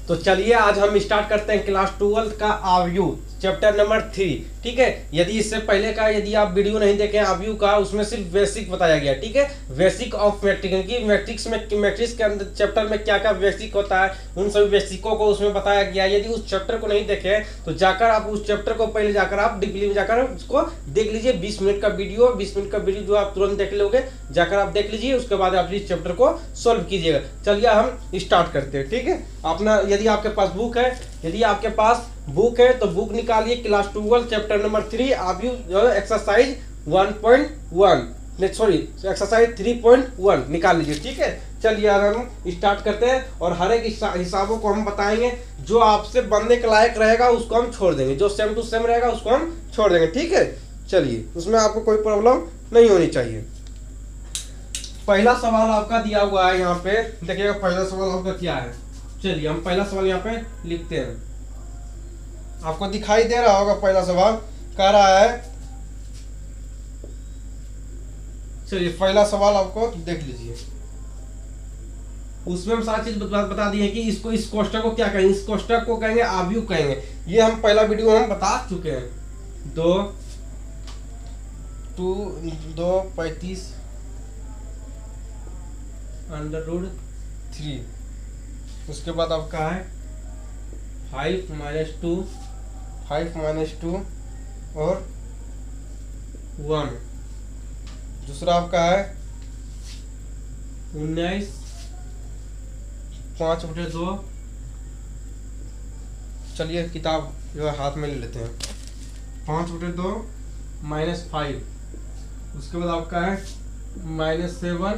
तो चलिए आज हम स्टार्ट करते हैं क्लास 12 का आव्यू चैप्टर नंबर 3। ठीक है, यदि इससे पहले का यदि आप वीडियो नहीं देखे आव्यू का, उसमें सिर्फ बेसिक बताया गया। ठीक है, बेसिक ऑफ मैट्रिक्स की मैट्रिक्स के अंदर चैप्टर में क्या क्या बेसिक होता है, उन सभी बेसिकों को उसमें बताया गया। यदि उस चैप्टर को नहीं देखे तो जाकर आप उस चैप्टर को पहले जाकर आप डीपली में जाकर उसको देख लीजिए। 20 मिनट का वीडियो जो आप तुरंत देख लोगे, जाकर आप देख लीजिए, उसके बाद आप इस चैप्टर को सोल्व कीजिएगा। चलिए हम स्टार्ट करते हैं। ठीक है, अपना यदि आपके पास बुक है तो बुक निकालिए। क्लास 12 चैप्टर नंबर 3 आव्यू एक्सरसाइज 3.1 निकाल लीजिए। ठीक है, चलिए आज हम स्टार्ट करते हैं और हर एक हिसाबों को हम बताएंगे। जो आपसे बनने के लायक रहेगा उसको हम छोड़ देंगे, जो सेम टू सेम रहेगा उसको हम छोड़ देंगे। ठीक है, चलिए उसमें आपको कोई प्रॉब्लम नहीं होनी चाहिए। पहला सवाल आपका दिया हुआ है यहाँ पे, देखिएगा पहला सवाल आपका क्या है। चलिए हम पहला सवाल यहाँ पे लिखते हैं। आपको दिखाई दे रहा होगा पहला सवाल कह रहा है। चलिए पहला सवाल आपको देख लीजिए, उसमें हम सारी चीज बता दिए कि इसको इस कोष्टक को क्या कहेंगे, इस कोष्टक को कहेंगे आव्यूह कहेंगे। ये हम पहला वीडियो हम बता चुके हैं। 2/35 √3, उसके बाद आपका है 5 - 2 और 1। दूसरा आपका है 19 5/2। चलिए किताब जो है हाथ में ले लेते हैं। 5/2 -5। उसके बाद आपका है -7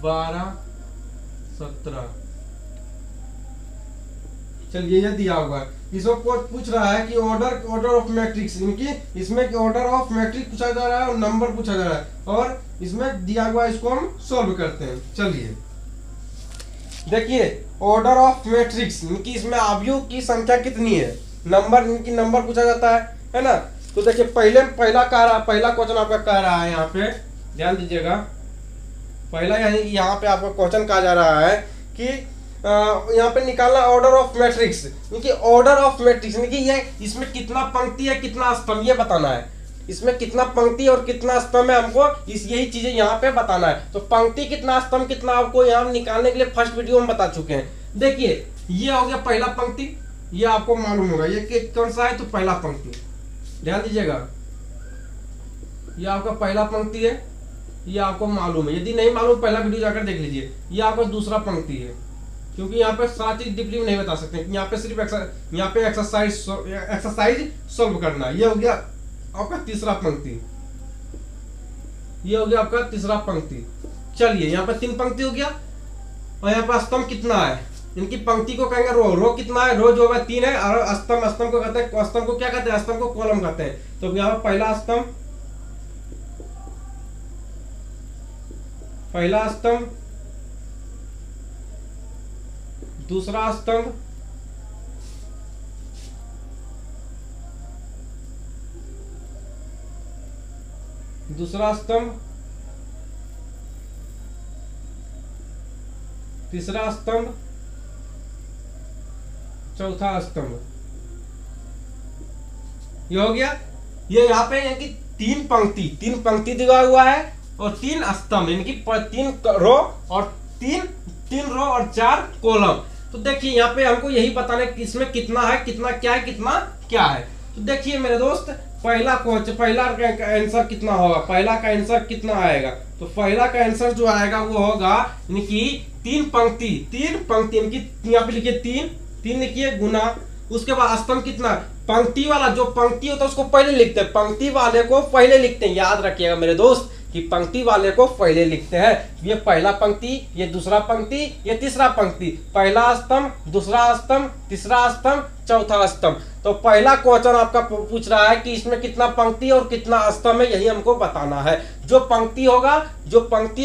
12 17। चलिए ये दिया हुआ है। इसमें पूछ रहा है कि ऑर्डर ऑफ मैट्रिक्स, इनकी इसमें ऑर्डर ऑफ मैट्रिक्स पूछा जा रहा है और नंबर पूछा जा रहा है, और इसमें दिया हुआ है, इसको हम सॉल्व करते हैं। चलिए देखिए ऑर्डर ऑफ मैट्रिक्स, इनकी इसमें आव्यूह की संख्या कितनी है, नंबर, इनकी नंबर पूछा जाता है ना। तो देखिए पहला क्वेश्चन आपका कह रहा है, यहाँ पे ध्यान दीजिएगा। पहला यानी यहाँ पे आपका क्वेश्चन कहा जा रहा है कि यहाँ पे निकालना ऑर्डर ऑफ मैट्रिक्स। इनकी ऑर्डर ऑफ मैट्रिक्स यानी कि ये इसमें कितना पंक्ति है कितना स्तंभ, ये बताना है। इसमें कितना पंक्ति और कितना स्तंभ है, हमको यही चीजें यहाँ पे बताना है। तो पंक्ति कितना स्तंभ कितना आपको यहाँ निकालने के लिए फर्स्ट वीडियो में बता चुके हैं। देखिए ये हो गया पहला पंक्ति, ये आपको मालूम होगा ये कौन सा है, तो पहला पंक्ति ध्यान दीजिएगा। ये आपका पहला पंक्ति है, ये आपको मालूम है। यदि नहीं मालूम पहला वीडियो जाकर देख लीजिए। ये आपका दूसरा पंक्ति है, क्योंकि यहाँ पे सारी चीज डीपली में नहीं बता सकते, यहाँ पे सिर्फ यहाँ पे एक्सरसाइज सॉल्व करना है। ये हो गया आपका तीसरा पंक्ति, ये हो गया आपका तीसरा पंक्ति। चलिए यहाँ पे 3 पंक्ति हो गया, और यहाँ पे स्तंभ कितना है, इनकी पंक्ति को कहेंगे रो कितना है, रो जो है 3 है, और स्तंभ को कहते हैं, स्तंभ को क्या कहते हैं, स्तंभ को कॉलम कहते हैं। तो यहाँ पे पहला स्तंभ, दूसरा स्तंभ, तीसरा स्तंभ, चौथा स्तंभ। ये हो गया। ये यहाँ पे यानी 3 पंक्ति दिया हुआ है और 3 स्तंभ, यानी कि 3 रो और 3 रो और 4 कॉलम। तो देखिए यहाँ पे हमको यही बताना है कि इसमें कितना है, कितना क्या है, कितना क्या है। तो देखिए मेरे दोस्त, पहला का आंसर कितना होगा, पहला का आंसर कितना आएगा, तो पहला का आंसर जो आएगा वो होगा यानी कि 3 पंक्ति, यहाँ पे लिखिए 3 लिखिए गुना, उसके बाद स्तंभ कितना, पंक्ति वाला जो पंक्ति होता है उसको पहले लिखते हैं, पंक्ति वाले को पहले लिखते हैं। याद रखिएगा मेरे दोस्त कि पंक्ति वाले को पहले लिखते हैं। ये पहला पंक्ति, ये दूसरा पंक्ति, ये तीसरा पंक्ति, पहला स्तंभ, दूसरा स्तंभ, तीसरा स्तंभ, चौथा स्तंभ। तो पहला क्वेश्चन आपका पूछ रहा है कि इसमें कितना पंक्ति और कितना स्तंभ है, यही हमको बताना है। जो पंक्ति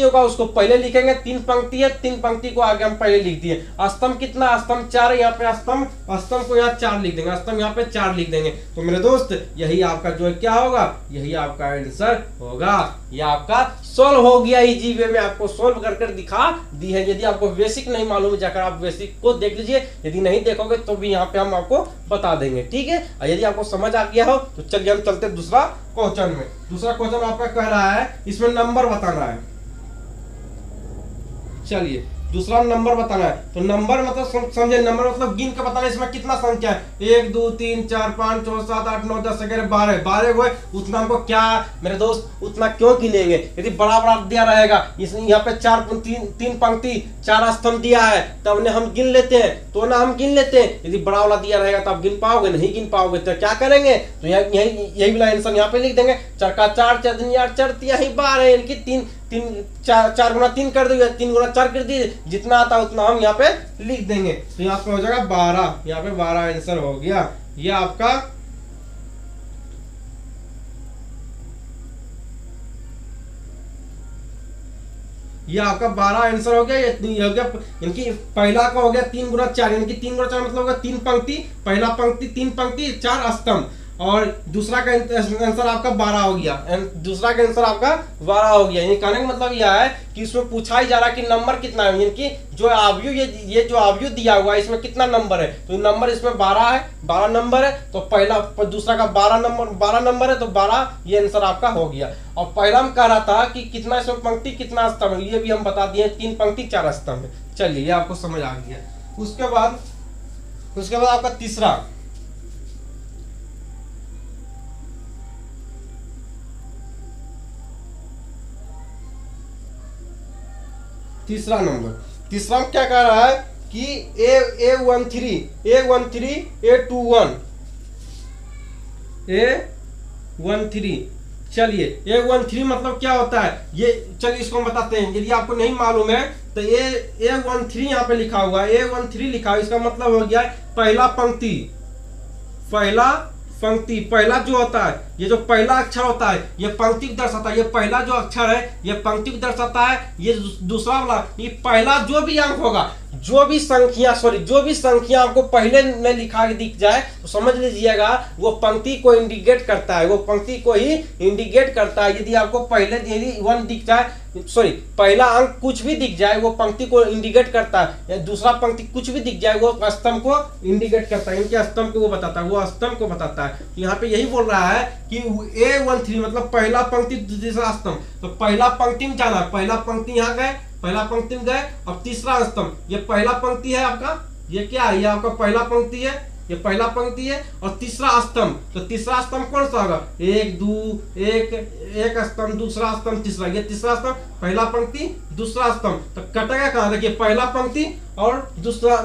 होगा उसको पहले लिखेंगे, 3 पंक्ति है, 3 पंक्ति को आगे हम पहले लिख दिए। स्तंभ कितना, स्तंभ 4 है, यहाँ पे स्तंभ को यहाँ 4 लिख देंगे, स्तंभ यहाँ पे 4 लिख देंगे। तो मेरे दोस्त यही आपका जो है क्या होगा, यही आपका आंसर होगा। ये आपका सोल्व हो गया, इजी वे में आपको सोल्व कर दिखा दी है। यदि आपको बेसिक नहीं मालूम है, जाकर आप बेसिक को देख लीजिए, यदि नहीं देखोगे तो भी यहाँ पे हम आपको बता देंगे, ठीक है। और यदि आपको समझ आ गया हो तो चलिए हम चलते दूसरा क्वेश्चन में। दूसरा क्वेश्चन आपका कह रहा है, इसमें नंबर बताना है। चलिए दूसरा नंबर बताना है। तो नंबर मतलब समझे, नंबर मतलब गिन के बताना है इसमें कितना संख्या है, 1 2 3 4 5 6 7 8 9 10 11 12 को है, उतना हमको क्या मेरे दोस्त उतना क्यों गिनेंगे। यदि बड़ा बड़ा दिया रहेगा, इसमें यहाँ पे 3 पंक्ति 4 स्तंभ दिया है, तब ने हम गिन लेते हैं, तो ना हम गिन लेते हैं। यदि बड़ा वाला दिया रहेगा तो आप गिन पाओगे, नहीं गिन पाओगे तो क्या करेंगे, तो यही वाला आंसर यहाँ पे लिख देंगे। 4 का 4 4 दिन 8 4 3 12, यानी कि 4 गुना 3 कर दिए, 3 गुना 4 कर दिए, जितना आता है उतना हम यहाँ पे लिख देंगे। तो यहाँ पे हो जाएगा 12, यहाँ पे 12 आंसर हो गया। ये आपका आपका 12 आंसर हो गया। ये हो गया, यानी पहला का हो गया 3 गुना 4, यानी कि 3 गुना 4 मतलब होगा 3 पंक्ति, पहला पंक्ति 3 पंक्ति 4 स्तंभ, और दूसरा का आंसर आपका 12 हो गया। दूसरा का आंसर आपका 12 हो गया। यानी कहने का मतलब यह है कि इसमें पूछा ही जा रहा है कि नंबर कितना है, यानी कि जो अवयव ये जो अवयव दिया हुआ है इसमें कितना नंबर है, तो नंबर इसमें 12 है, 12 नंबर है। तो दूसरा का 12 नंबर है, तो 12 ये आंसर आपका हो गया। और पहला हम कह रहा था कि कितना इसमें पंक्ति कितना स्तंभ है, ये भी हम बता दिए, 3 पंक्ति 4 स्तंभ है। चलिए ये आपको समझ आ गया। उसके बाद आपका तीसरा नंबर, तीसरा क्या कह रहा है कि A13 A13। चलिए A13 मतलब क्या होता है, ये चलिए इसको हम बताते हैं। यदि आपको नहीं मालूम है तो A13 यहाँ पे लिखा हुआ है, A13 लिखा है, इसका मतलब हो गया पहला पंक्ति, पहला जो होता है, ये जो पहला अक्षर होता है ये पंक्ति को दर्शाता है। ये पहला जो अक्षर है ये पंक्ति को दर्शाता है। ये दूसरा वाला, ये पहला जो भी अंक होगा, जो भी संख्या आपको पहले में लिखा दिख जाए तो समझ लीजिएगा वो पंक्ति को इंडिकेट करता है, वो पंक्ति को ही इंडिकेट करता है। यदि आपको पहले यदि 1 दिख जाए, पहला अंक कुछ भी दिख जाए वो पंक्ति को इंडिकेट करता है, या दूसरा पंक्ति कुछ भी दिख जाए वो स्तंभ को इंडिकेट करता है, इनके स्तंभ को वो बताता है, वो स्तंभ को बताता है। यहाँ पे यही बोल रहा है कि A13 मतलब पहला पंक्ति दूसरा स्तंभ। तो पहला पंक्ति में जाना, पहला पंक्ति यहाँ गए, पहला पंक्ति में गए, अब तीसरा स्तंभ, ये पहला पंक्ति है आपका, ये क्या है, ये आपका पहला पंक्ति है, ये पहला पंक्ति है, और तीसरा स्तंभ, तो तीसरा स्तंभ कौन सा होगा, 1 2 एक स्तंभ, दूसरा स्तंभ, तीसरा, ये तीसरा स्तंभ, पहला पंक्ति दूसरा स्तंभ। तो कटेगा कहाँ, देखिए पहला पंक्ति और दूसरा,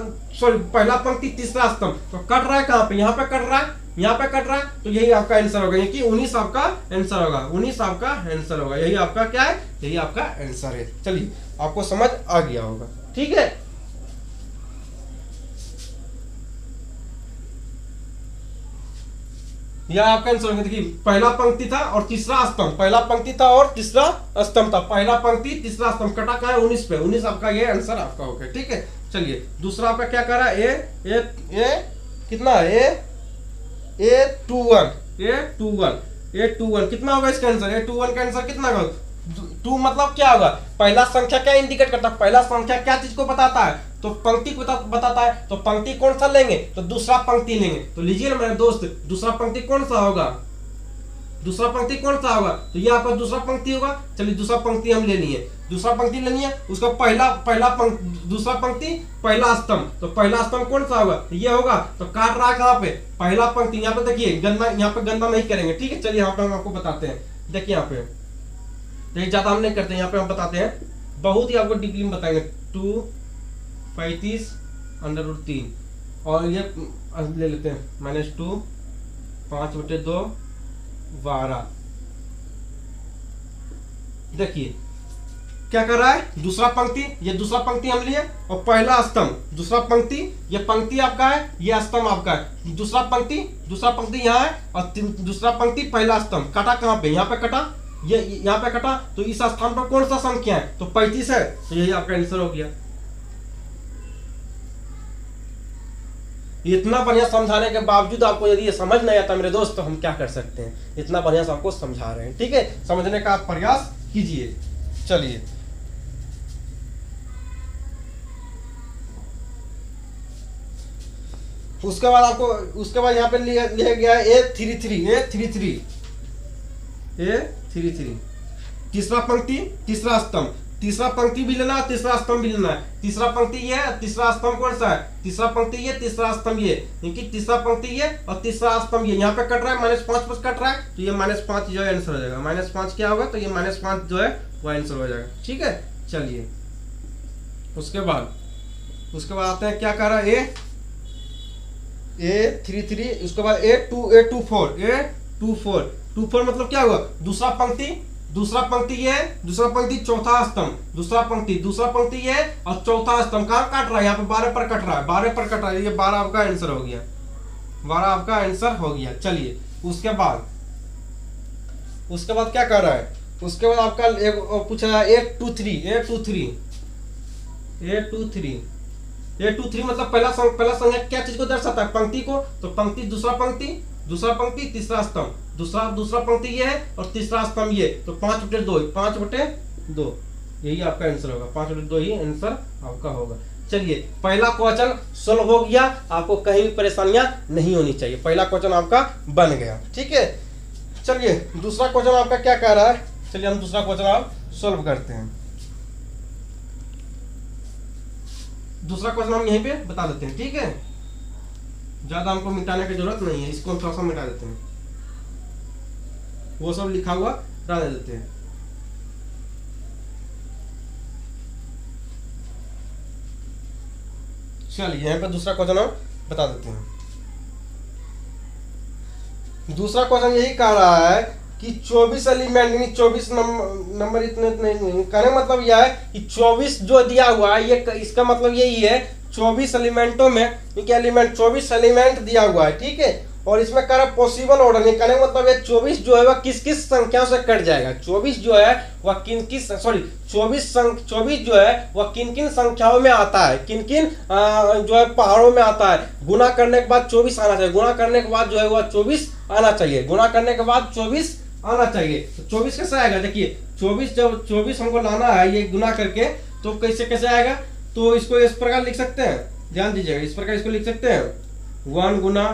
पहला पंक्ति तीसरा स्तंभ, तो कट रहा है कहाँ पे, यहाँ पे कट रहा है, यहाँ पे कट रहा है, तो यही आपका आंसर होगा, कि 19 आपका आंसर होगा, 19 आपका आंसर होगा। यही आपका क्या है, यही आपका आंसर है। चलिए आपको समझ आ गया होगा, ठीक है। यह आपका आंसर होगा। देखिए पहला पंक्ति था और तीसरा स्तंभ, पहला पंक्ति था और तीसरा स्तंभ था, पहला पंक्ति तीसरा स्तंभ, कटा का है 19 पे, 19 आपका ये आंसर आपका होगा, ठीक है। चलिए दूसरा आपका क्या कर रहा है, ए कितना है, A21 कितना होगा इसका आंसर, A21 का आंसर कितना होगा, 2 मतलब क्या होगा, पहला संख्या क्या इंडिकेट करता है, पहला संख्या क्या चीज को बताता है, तो पंक्ति को बताता है। तो पंक्ति कौन सा लेंगे, तो दूसरा पंक्ति लेंगे। तो लीजिए ना मेरे दोस्त, दूसरा पंक्ति कौन सा होगा, दूसरा पंक्ति कौन सा होगा, तो ये आपका दूसरा पंक्ति होगा। चलिए दूसरा पंक्ति हम ले लिए, दूसरा पंक्ति लेनी है, उसका दूसरा पंक्ति पहला स्तंभ, तो पहला स्तंभ कौन सा होगा, तो ये होगा। तो काट रहा है कहाँ पे, पहला पंक्ति, यहाँ पे देखिए गंदा, यहाँ पे गंदा नहीं करेंगे, ठीक है। चलिए यहाँ पे हम आपको बताते हैं, देखिए यहाँ पे देखिए ज्यादा हम नहीं करते, यहाँ पे हम बताते हैं, बहुत ही आपको डिटेल में बताएंगे। 2/35 और ये ले लेते हैं -2 5/2 12। देखिए क्या कर रहा है, दूसरा पंक्ति, ये दूसरा पंक्ति हम लिए, और पहला स्तंभ, दूसरा पंक्ति, ये पंक्ति आपका है, ये स्तंभ आपका है, दूसरा पंक्ति यहाँ है, और दूसरा पंक्ति पहला स्तंभ, काटा कहाँ पे, यहाँ पे कटा, ये यहाँ पे कटा तो इस स्थान पर कौन सा संख्या है, तो 35 है, तो यही आपका आंसर हो गया। इतना बढ़िया समझाने के बावजूद आपको यदि ये समझ नहीं आता मेरे दोस्त, तो हम क्या कर सकते हैं, इतना बढ़िया से आपको समझा रहे हैं, ठीक है, समझने का आप प्रयास कीजिए। चलिए उसके बाद आपको, उसके बाद यहाँ पे लिया गया है A33 तीसरा पंक्ति तीसरा स्तंभ, तीसरा पंक्ति भी लेना है, तीसरा स्तंभ भी लेना है। तीसरा पंक्ति ये है, तीसरा स्तंभ कौन सा है, तीसरा पंक्ति ये, तीसरा स्तंभ ये, क्योंकि तीसरा पंक्ति ये और तीसरा स्तंभ ये। यहाँ पे कट रहा है -5 पर कट रहा है, तो ये -5 जो है आंसर हो जाएगा। -5 क्या होगा, तो ये -5 जो है वो आंसर हो जाएगा, ठीक है। चलिए उसके बाद आते हैं, क्या कह रहा है, A33, उसके बाद A24 मतलब क्या हुआ, दूसरा पंक्ति ये, दूसरा पंक्ति चौथा स्तंभ, दूसरा पंक्ति ये और चौथा स्तंभ। कहाँ काट रहा है, यहाँ पे 12 पर कट रहा है, ये 12 आपका आंसर हो गया, 12 आपका आंसर हो गया। चलिए उसके बाद क्या कर रहा है, उसके बाद आपका एक पूछ रहा है A23 मतलब पहला संख्या क्या चीज को दर्शाता है, पंक्ति को, तो पंक्ति दूसरा पंक्ति तीसरा स्तंभ, दूसरा पंक्ति ये है और तीसरा स्तंभ ये, तो 5/2 यही आपका आंसर होगा, 5/2 ही आंसर आपका होगा। चलिए पहला क्वेश्चन सॉल्व हो गया, आपको कहीं भी परेशानियां नहीं होनी चाहिए, पहला क्वेश्चन आपका बन गया, ठीक है। चलिए दूसरा क्वेश्चन आपका क्या कह रहा है, चलिए हम दूसरा क्वेश्चन आप सॉल्व करते हैं। दूसरा क्वेश्चन हम यहीं पे बता देते हैं, ठीक है, ज्यादा हमको मिटाने की जरूरत नहीं है, इसको हम थोड़ा सा मिटा देते हैं, वो सब लिखा हुआ रहने देते हैं। चलिए यहाँ पे दूसरा क्वेश्चन हम बता देते हैं। दूसरा क्वेश्चन यही कह रहा है कि 24 एलिमेंट, 24 नंबर इतने कहने मतलब यह है कि 24 जो दिया हुआ है, ये इसका मतलब यही है 24 एलिमेंटों में 24 एलिमेंट दिया हुआ है, ठीक है। और इसमें कह रहा पॉसिबल ऑर्डर नहीं, कहने मतलब ये 24 जो है वह किस किस संख्या से कट जाएगा, 24 जो है वह चौबीस जो है वह किन संख्याओं में आता है, किन जो है पहाड़ों में आता है। गुना करने के बाद 24 आना चाहिए, गुना करने के बाद जो है वह 24 आना चाहिए, गुना करने के बाद 24 आना चाहिए। तो 24 कैसे आएगा, देखिए 24 हमको लाना है, ये गुना करके, तो कैसे आएगा, तो इसको इस प्रकार लिख सकते हैं, ध्यान दीजिएगा, इस प्रकार इसको लिख सकते हैं, 1 गुना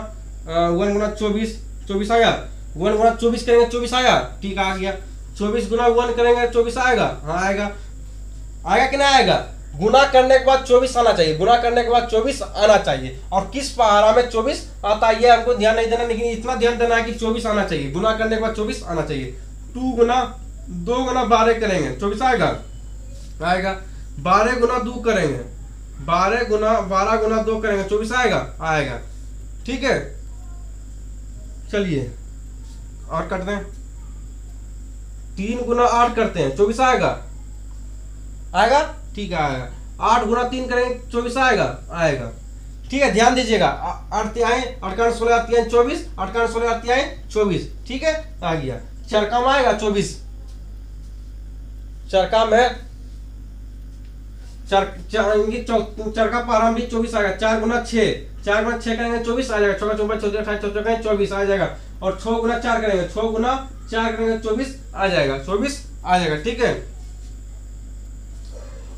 24 आया, 1 गुना 24 करेंगे 24 आया, ठीक आ गया। 24 गुना 1 करेंगे 24 आएगा, हाँ आएगा कि नहीं आएगा। गुना करने के बाद 24 आना चाहिए, गुना करने के बाद 24 आना चाहिए। और किस पहाड़ा में 24 आता है ये हमको ध्यान नहीं देना, लेकिन इतना ध्यान देना है कि 24 आना चाहिए, गुना करने के बाद 24 आना चाहिए। 2 गुना 12 करेंगे 24 आएगा, 12 गुना 2 करेंगे, 12 गुना 2 करेंगे 24 आएगा, ठीक है। चलिए और करते हैं, 3 गुना 8 करते हैं 24 आएगा, ठीक है आएगा। 8 गुना 3 करेंगे 24 आएगा, ठीक है। ध्यान दीजिएगा, 8 तिहाई 8 का 16 आती है 24, 8 का 16 आती है 24, ठीक है आ गया। चरका में आएगा 24, चरका में चरका पारा भी 24 आएगा। 4 गुना 6 करेंगे 24 आ जाएगा, 6 4 14 28 24 आ जाएगा। और 6 गुना 4 करेंगे 24 आ जाएगा, ठीक है।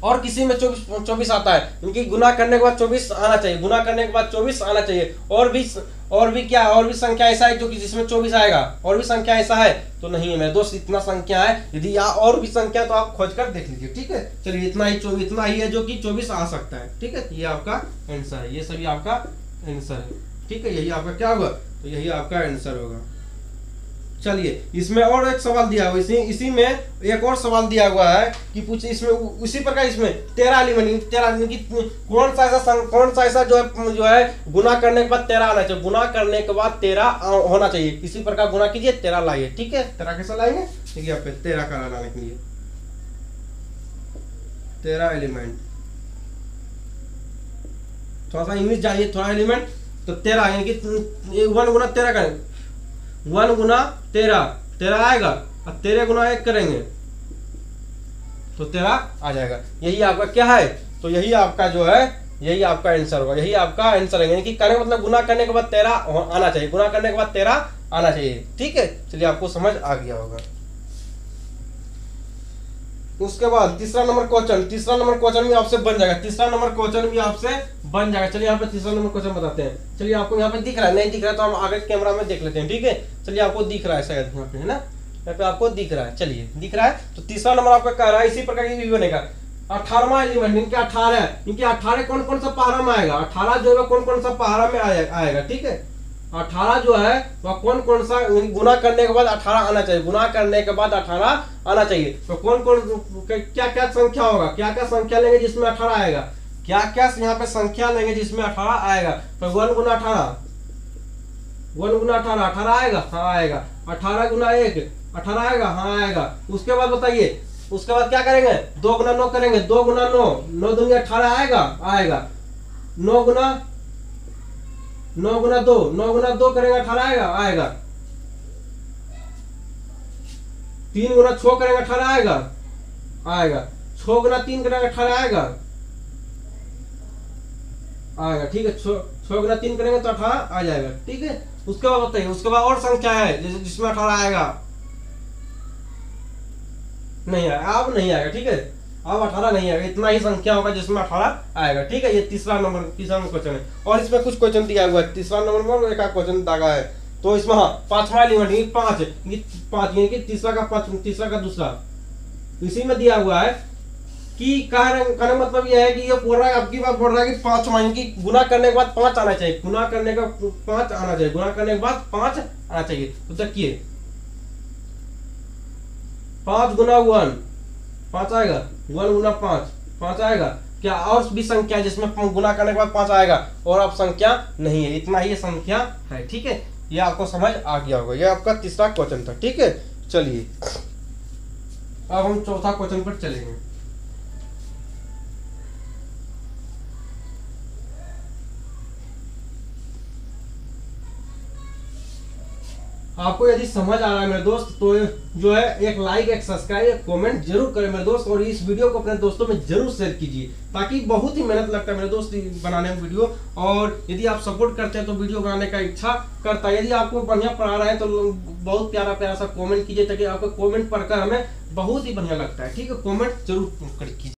और किसी में 24 आता है, इनकी गुना करने के बाद 24 आना चाहिए, गुना करने के बाद 24 आना चाहिए। और भी संख्या ऐसा है जो कि जिसमें 24 आएगा, और भी संख्या ऐसा है तो नहीं है मेरे दोस्त, इतना संख्या है। यदि और भी संख्या तो आप खोज कर देख लीजिए, ठीक है। चलिए इतना ही है जो कि 24 आ सकता है, ठीक है। ये आपका आंसर है, ये सभी आपका आंसर है, ठीक है। यही आपका क्या होगा, तो यही आपका आंसर होगा। चलिए इसमें और एक सवाल दिया हुआ, इसी में एक और सवाल दिया हुआ है कि पूछे इसमें उसी प्रकार इसमें 13 एलिमेंट की कौन सा ऐसा जो है गुना करने के बाद 13 आना चाहिए, गुना करने के बाद 13 होना चाहिए। इसी प्रकार गुना कीजिए 13 लाइए, ठीक है। 13 कैसा लाएंगे, देखिए आप 13 का लाने के लिए 13 एलिमेंट, थोड़ा सा इंग्लिश जाइए, थोड़ा एलिमेंट, तो 13 यानी कि 1 गुना 13 करें, 1 गुना 13 आएगा, और 13 गुना 1 करेंगे तो 13 आ जाएगा। यही आपका क्या है, तो यही आपका जो है यही आपका आंसर होगा, यही आपका आंसर है। यानी कि करने मतलब गुना करने के बाद 13 आना चाहिए, गुना करने के बाद 13 आना चाहिए। ठीक है, चलिए आपको समझ आ गया होगा। उसके बाद तीसरा नंबर क्वेश्चन भी आपसे बन जाएगा, तीसरा नंबर क्वेश्चन भी आपसे बन जाएगा। चलिए यहाँ पे तीसरा नंबर क्वेश्चन बताते हैं। चलिए आपको यहाँ पे दिख रहा है, नहीं दिख रहा है तो हम आगे कैमरा में देख लेते हैं। ठीक है, चलिए आपको दिख रहा है शायद यहाँ पे, है ना, यहाँ पे आपको दिख रहा है। चलिए दिख रहा है, तो तीसरा नंबर आपका कह रहा है इसी प्रकार की भी बनेगा। 18वां एलिमेंट इनके 18, इनके 18 कौन कौन सा पहाड़ा में आएगा, 18 जो है कौन कौन सा पहाड़ा में आएगा। ठीक है, 18 जो है वह कौन कौन सा, गुना करने के बाद 18 आना चाहिए, गुना करने के बाद 18 आना चाहिए। तो कौन कौन क्या क्या संख्या होगा, क्या क्या संख्या लेंगे जिसमें 18 आएगा, क्या क्या यहाँ पे संख्या लेंगे जिसमें 18 आएगा। तो 1 गुना 18, 1 गुना 18, 18 आएगा, हाँ आएगा। 18 गुना 1, 18 आएगा, हाँ आएगा। उसके बाद बताइए, उसके बाद क्या करेंगे, 2 गुना 9 करेंगे, 2 गुना 9, 9 दूनी 18 आएगा, आएगा। 9 गुना 2, 9 गुना 2 करेंगे 18 आएगा, आएगा। 3 गुना 6 करेंगे 18 आएगा, आएगा। 6 गुना 3 करेंगे 18 आएगा, आएगा। ठीक है, 6 गुना 3 करेंगे तो 18 आ जाएगा। ठीक है, उसके बाद बताइए, उसके बाद और संख्या है जिसमें 18 आएगा, नहीं आएगा, अब नहीं आएगा। ठीक है, अब 18 नहीं आएगा, इतना ही संख्या होगा जिसमें 18 आएगा। ठीक है, ये तीसरा नंबर क्वेश्चन है। और इसमें कुछ क्वेश्चन दिया हुआ है, तीसरा नंबर में एक क्वेश्चन दागा है। तो इसमें हाँ, 5वां एलिमेंट 5, यानी कि तीसरा का दूसरा, इसी में दिया हुआ है कि कहने मतलब यह है कि ये बोल रहा है, आपकी बात बोल रहा है कि 5वां, यानी कि गुना करने के बाद 5 आना चाहिए, गुना करने का 5 आना चाहिए, गुना करने के बाद 5 आना चाहिए। तो देखिए 5 गुना 1 5 आएगा, 1 गुना 5 5 आएगा। क्या और भी संख्या है जिसमें गुना करने के बाद 5 आएगा, और अब संख्या नहीं है, इतना ही संख्या है। ठीक है, ये आपको समझ आ गया होगा, ये आपका तीसरा क्वेश्चन था। ठीक है, चलिए अब हम चौथा क्वेश्चन पर चलेंगे। आपको यदि समझ आ रहा है मेरे दोस्त, तो जो है एक लाइक, एक सब्सक्राइब, एक कमेंट जरूर करें मेरे दोस्त, और इस वीडियो को अपने दोस्तों में जरूर शेयर कीजिए, ताकि बहुत ही मेहनत लगता है मेरे दोस्त बनाने में वीडियो। और यदि आप सपोर्ट करते हैं तो वीडियो बनाने का इच्छा करता है। यदि आपको बढ़िया पढ़ा रहे हैं तो बहुत प्यारा प्यारा सा कॉमेंट कीजिए, ताकि आपको कॉमेंट पढ़कर हमें बहुत ही बढ़िया लगता है। ठीक है, कॉमेंट जरूर कीजिए।